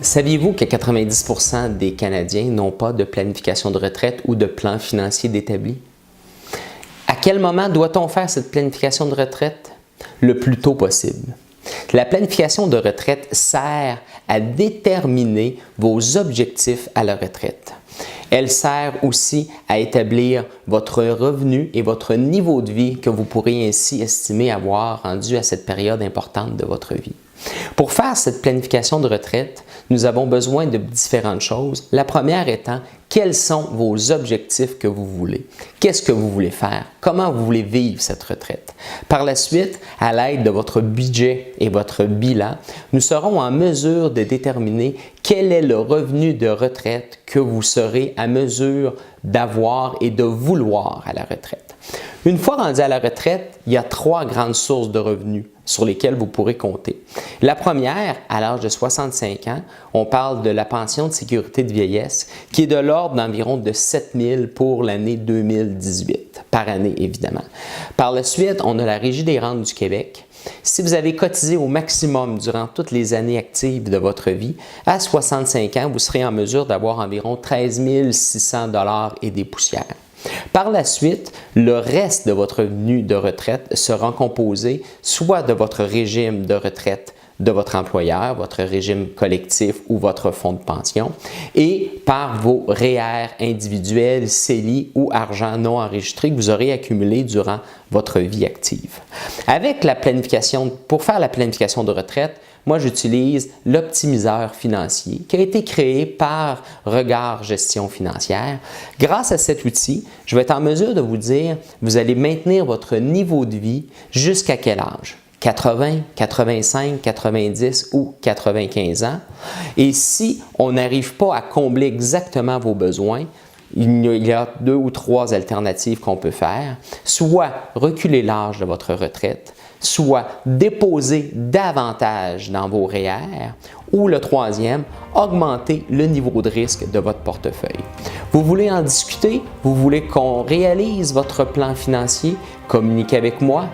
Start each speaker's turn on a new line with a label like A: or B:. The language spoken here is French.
A: Saviez-vous que 90% des Canadiens n'ont pas de planification de retraite ou de plan financier d'établi? À quel moment doit-on faire cette planification de retraite? Le plus tôt possible. La planification de retraite sert à déterminer vos objectifs à la retraite. Elle sert aussi à établir votre revenu et votre niveau de vie que vous pourrez ainsi estimer avoir rendu à cette période importante de votre vie. Pour faire cette planification de retraite, nous avons besoin de différentes choses. La première étant, quels sont vos objectifs que vous voulez? Qu'est-ce que vous voulez faire? Comment vous voulez vivre cette retraite? Par la suite, à l'aide de votre budget et votre bilan, nous serons en mesure de déterminer quel est le revenu de retraite que vous serez à mesure d'avoir et de vouloir à la retraite. Une fois rendu à la retraite, il y a 3 grandes sources de revenus sur lesquelles vous pourrez compter. La première, à l'âge de 65 ans, on parle de la pension de sécurité de vieillesse qui est de l'ordre d'environ de 7 000 pour l'année 2018, par année évidemment. Par la suite, on a la Régie des rentes du Québec. Si vous avez cotisé au maximum durant toutes les années actives de votre vie, à 65 ans, vous serez en mesure d'avoir environ 13 600 $ et des poussières. Par la suite, le reste de votre revenu de retraite sera composé soit de votre régime de retraite de votre employeur, votre régime collectif ou votre fonds de pension, et par vos REER individuels, CELI ou argent non enregistré que vous aurez accumulé durant votre vie active. Avec la planification, pour faire la planification de retraite, moi, j'utilise l'optimiseur financier qui a été créé par Regard Gestion Financière. Grâce à cet outil, je vais être en mesure de vous dire, vous allez maintenir votre niveau de vie jusqu'à quel âge? 80, 85, 90 ou 95 ans. Et si on n'arrive pas à combler exactement vos besoins, il y a 2 ou 3 alternatives qu'on peut faire. Soit reculer l'âge de votre retraite, soit déposer davantage dans vos REER, ou le troisième, augmenter le niveau de risque de votre portefeuille. Vous voulez en discuter? Vous voulez qu'on réalise votre plan financier? Communiquez avec moi